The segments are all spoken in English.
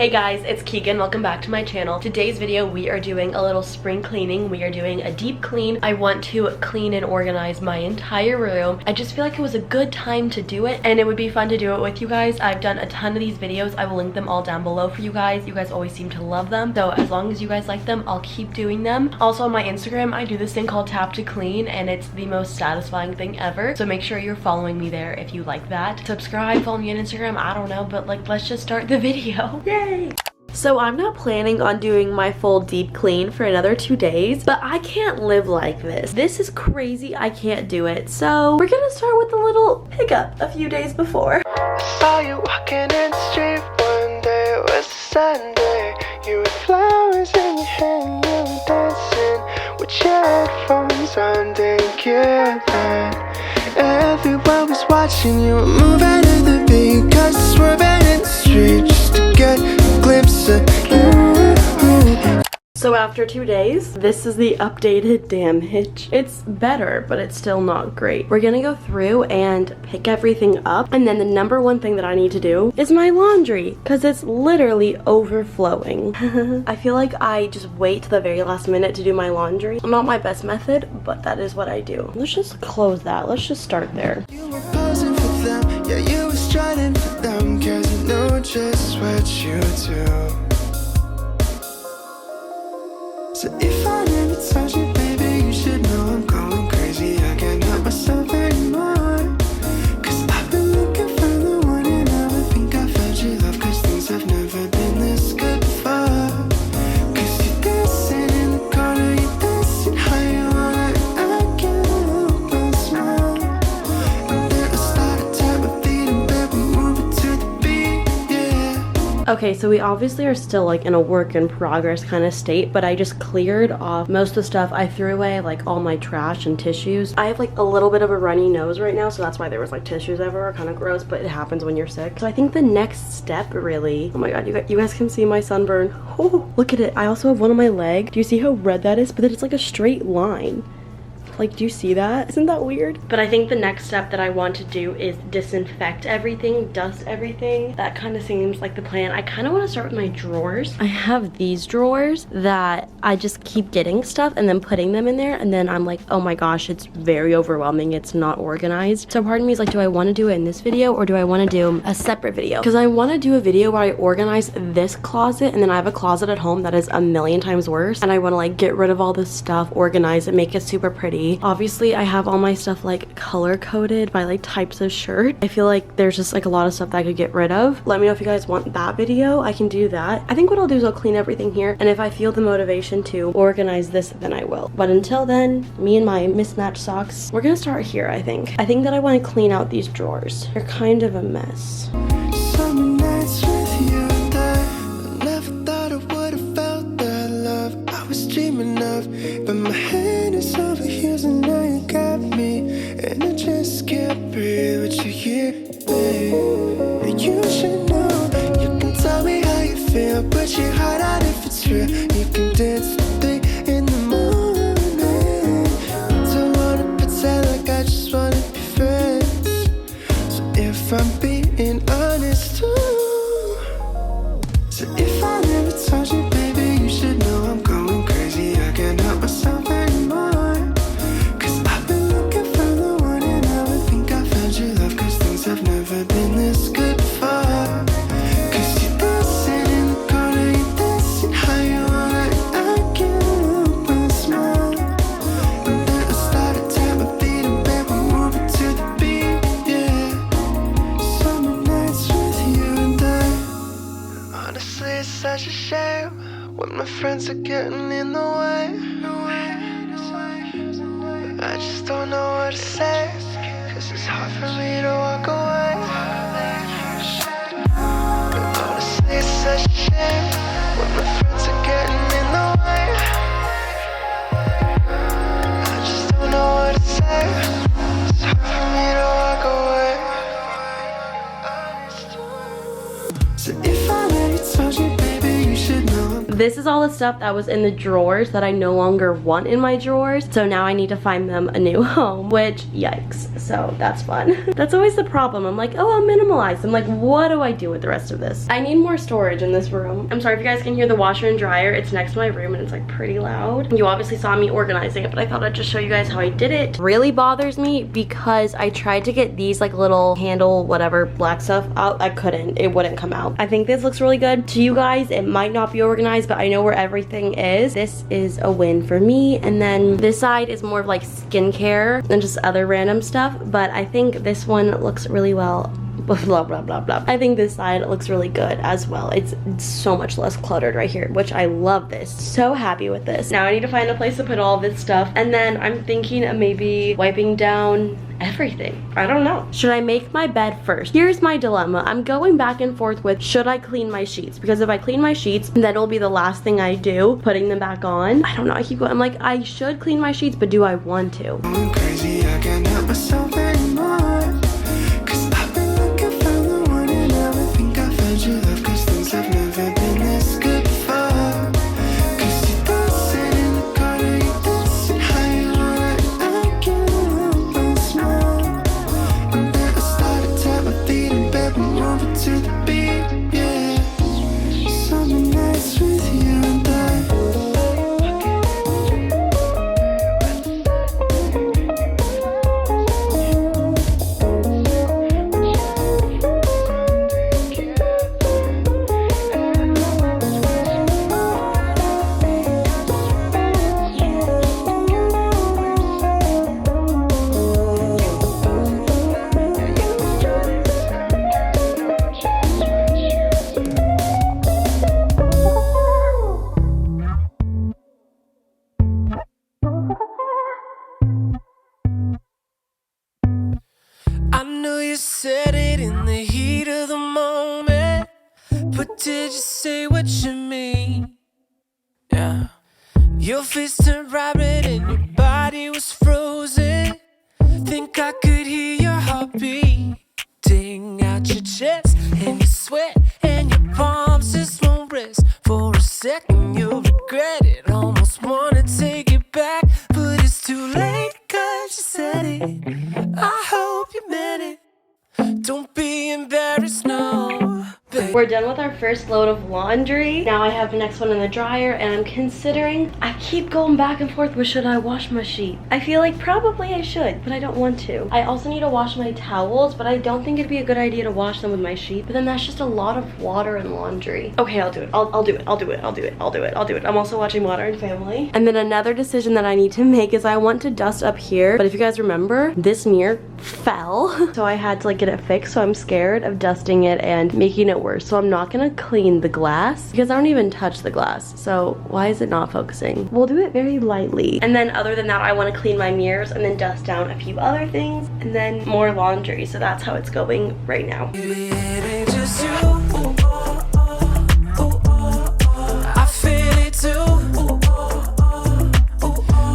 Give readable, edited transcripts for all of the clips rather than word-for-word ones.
Hey guys, it's Keegan. Welcome back to my channel. Today's video, we are doing a little spring cleaning. We are doing a deep clean. I want to clean and organize my entire room. I just feel like it was a good time to do it, and it would be fun to do it with you guys. I've done a ton of these videos. I will link them all down below for you guys. You guys always seem to love them, so as long as you guys like them, I'll keep doing them. Also on my Instagram, I do this thing called tap to clean, and it's the most satisfying thing ever, so make sure you're following me there if you like that. Subscribe, follow me on Instagram, I don't know, but like, let's just start the video. Yay! So I'm not planning on doing my full deep clean for another 2 days, but I can't live like this. This is crazy, I can't do it. So we're gonna start with a little pickup a few days before. I saw you walking in the street one day, it was a Sunday. You had flowers in your hand, you were dancing with your headphones on, didn't care that everyone was watching you, moving to the beat, cause swerving in the street just to get a glimpse of you. So after 2 days, this is the updated damage. It's better, but it's still not great. We're gonna go through and pick everything up, and then the number one thing that I need to do is my laundry, because it's literally overflowing. I feel like I just wait to the very last minute to do my laundry. Not my best method, but that is what I do. Let's just close that. Let's just start there. You were posing for them, yeah, you were striding for them, cause you know just what you do. So if I never touch you, baby, you should know I'm going crazy. I can't help myself anymore, cause I've been looking for the one, and now I think I found your love, cause things have never been this good before. Cause you're dancing in the corner, you're dancing how you want it, I can't help but smile. And then I started tapping my feet and baby, moving to the beat, yeah. Okay, so we obviously are still like in a work in progress kind of state, but I just cleared off most of the stuff. I threw away like all my trash and tissues. I have like a little bit of a runny nose right now, so that's why there was like tissues everywhere. Kind of gross, but it happens when you're sick. So I think the next step really, oh my god, you guys can see my sunburn. Oh, look at it. I also have one on my leg. Do you see how red that is? But then it's like a straight line. Like, do you see that? Isn't that weird? But I think the next step that I want to do is disinfect everything, dust everything. That kind of seems like the plan. I kind of want to start with my drawers. I have these drawers that I just keep getting stuff and then putting them in there, and then I'm like, oh my gosh, it's very overwhelming. It's not organized. So part of me is like, do I want to do it in this video or do I want to do a separate video? Because I want to do a video where I organize this closet, and then I have a closet at home that is a million times worse, and I want to like get rid of all this stuff, organize it, make it super pretty. Obviously I have all my stuff like color coded by like types of shirt. I feel like there's just like a lot of stuff that I could get rid of. Let me know if you guys want that video. I can do that. I think what I'll do is I'll clean everything here, and if I feel the motivation to organize this, then I will. But until then, me and my mismatched socks, we're gonna start here. I think that I want to clean out these drawers. They're kind of a mess. Summer nights with you that I never thought I would have felt that love I was dreaming of, but my hand is over heels and now you got me, and I just can't breathe with you here, babe. And you should know, you can tell me how you feel, put your heart out if it's real. You can dance till 3 in the morning. Don't wanna pretend like I just wanna be friends. So if I'm being honest too, so if I never touch you, baby, you should know I'm going crazy. I can't help myself anymore, cause I've been looking for the one, and now I think I found your love, cause things have never been this good before. Cause you're dancing in the corner, you're dancing how you want it, I can't help but smile. And then I started tapping my feet and baby, moving to the beat, yeah. Summer nights with you and I. Honestly, it's such a shame when my friends are getting in the way. I just don't know what to say, cause it's hard for me to walk away. And honestly, it's such a shame when my friends are getting in the way. I just don't know what to say, it's hard for me to walk away. So if I let you touch me, baby, you should know I'm This is all the stuff that was in the drawers that I no longer want in my drawers. So now I need to find them a new home, which yikes. So that's fun. That's always the problem. I'm like, oh, I'll minimalize. I'm like, what do I do with the rest of this? I need more storage in this room. I'm sorry if you guys can hear the washer and dryer. It's next to my room and it's like pretty loud. You obviously saw me organizing it, but I thought I'd just show you guys how I did it. It really bothers me because I tried to get these like little handle whatever black stuff out. I couldn't. It wouldn't come out. I think this looks really good. To you guys, it might not be organized, but I know where everything is. This is a win for me. And then this side is more of like skincare and just other random stuff, but I think this one looks really well. Blah blah blah blah. I think this side looks really good as well. It's so much less cluttered right here, which I love this. So happy with this. Now I need to find a place to put all this stuff, and then I'm thinking of maybe wiping down everything. I don't know. Should I make my bed first? Here's my dilemma. I'm going back and forth with, should I clean my sheets? Because if I clean my sheets, then it'll be the last thing I do, putting them back on. I don't know. I keep going. I'm like, I should clean my sheets, but do I want to? I'm crazy, I can't help myself anymore. I've never been this good before. 'Cause you dancing in the corner, you dancing how you want it. I can't help but smile. And then I started to tap my feet in bed and moving to the beat. Yeah, summer nights with you and said it in the heat of the moment, but did you say what you mean? Yeah. Your face turned bright red and your body was frozen. Think I could hear your heart beating out your chest, and your sweat and your palms just won't rest. For a second you'll regret it, almost wanna take it back, but it's too late 'cause you said it. I hope you meant it. Don't be embarrassed, no. We're done with our first load of laundry. Now I have the next one in the dryer, and I'm considering, I keep going back and forth with, should I wash my sheet? I feel like probably I should, but I don't want to. I also need to wash my towels, but I don't think it'd be a good idea to wash them with my sheet, but then that's just a lot of water and laundry. Okay, I'll do it. I'll do it. I'm also watching Modern Family. And then another decision that I need to make is I want to dust up here, but if you guys remember, this mirror fell. So I had to like get it fixed, so I'm scared of dusting it and making it worse. So I'm not gonna clean the glass because I don't even touch the glass. So why is it not focusing? We'll do it very lightly. And then other than that, I want to clean my mirrors and then dust down a few other things and then more laundry. So that's how it's going right now. it ain't just you. I feel it too.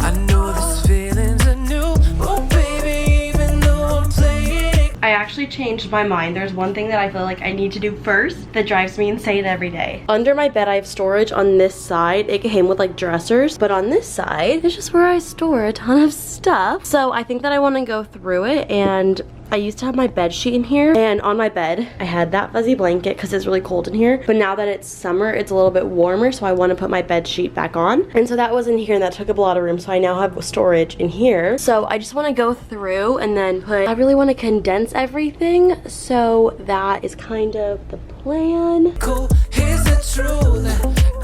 I know this feeling's a new. Oh baby, even though I'm playing it. I actually changed my mind. There's one thing that I feel like I need to do first that drives me insane every day. Under my bed, I have storage on this side. It came with like dressers, but on this side, it's just where I store a ton of stuff. So I think that I want to go through it, and I used to have my bed sheet in here, and on my bed I had that fuzzy blanket because it's really cold in here, but now that it's summer it's a little bit warmer, so I want to put my bed sheet back on, and so that was in here and that took up a lot of room, so I now have storage in here. So I just want to go through and then I really want to condense everything, so that is kind of the plan. Cool, here's the truth.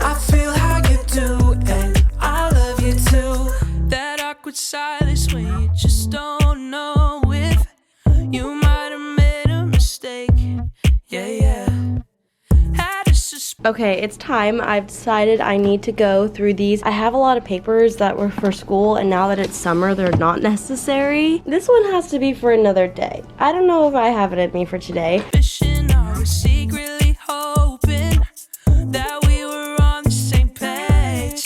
I feel how you do, and I love you too. That awkward silence when you just don't know if you might have made a mistake. Yeah. Okay, it's time. I've decided I need to go through these. I have a lot of papers that were for school, and now that it's summer, they're not necessary. This one has to be for another day. I don't know if I have it in me for today. Secretly hoping that we were on the same page.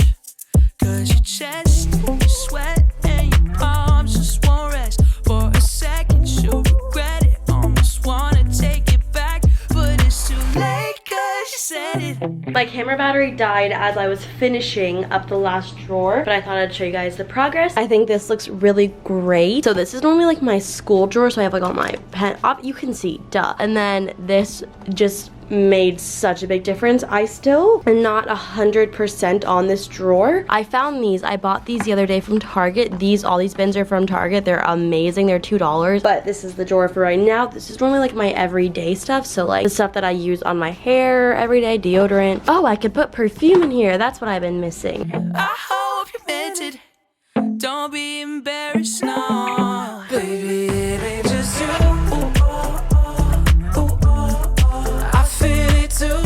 'Cause your chest, your sweat, and your palms just won't rest. For a second, you'll regret it. Almost wanna take it back, but it's too late 'cause you said it. My camera battery died as I was finishing up the last drawer, but I thought I'd show you guys the progress. I think this looks really great. So this is normally like my school drawer, so I have like all my pen, you can see, duh. And then this just made such a big difference. I still am not 100% on this drawer. I found these. I bought these the other day from Target. All these bins are from Target. They're amazing. They're $2. But this is the drawer for right now. This is normally like my everyday stuff. So like the stuff that I use on my hair every day, deodorant. Oh, I could put perfume in here. That's what I've been missing. I hope you meant it. Don't be embarrassed, no. Baby, it ain't just you. I feel it too.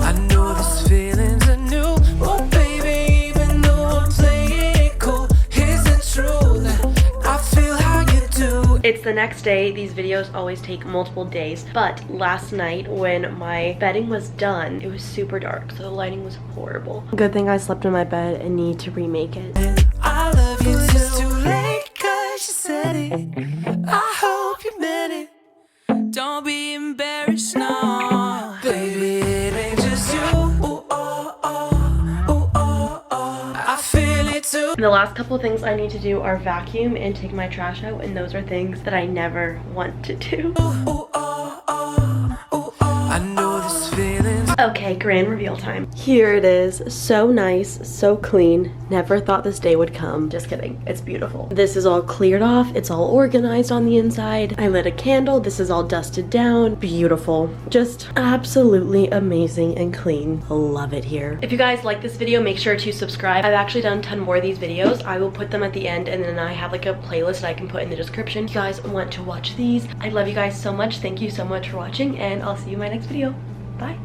I know this feeling's are new. Oh, baby, even though I'm playing it cool, is it true that I feel how you do? It's the next day. These videos always take multiple days, but last night when my bedding was done, it was super dark, so the lighting was horrible. Good thing I slept in my bed and need to remake it. I love you, it's too late, cause you said it. I hope you meant it. Don't be embarrassed, no. Baby, it ain't just you. I feel it too. The last couple of things I need to do are vacuum and take my trash out, and those are things that I never want to do. I know this feeling's. Okay, grand reveal time. Here it is. So nice, so clean. Never thought this day would come. Just kidding. It's beautiful. This is all cleared off. It's all organized on the inside. I lit a candle. This is all dusted down. Beautiful. Just absolutely amazing and clean. Love it here. If you guys like this video, make sure to subscribe. I've actually done a ton more of these videos. I will put them at the end, and then I have like a playlist that I can put in the description. If you guys want to watch these, I love you guys so much. Thank you so much for watching, and I'll see you in my next video. Bye.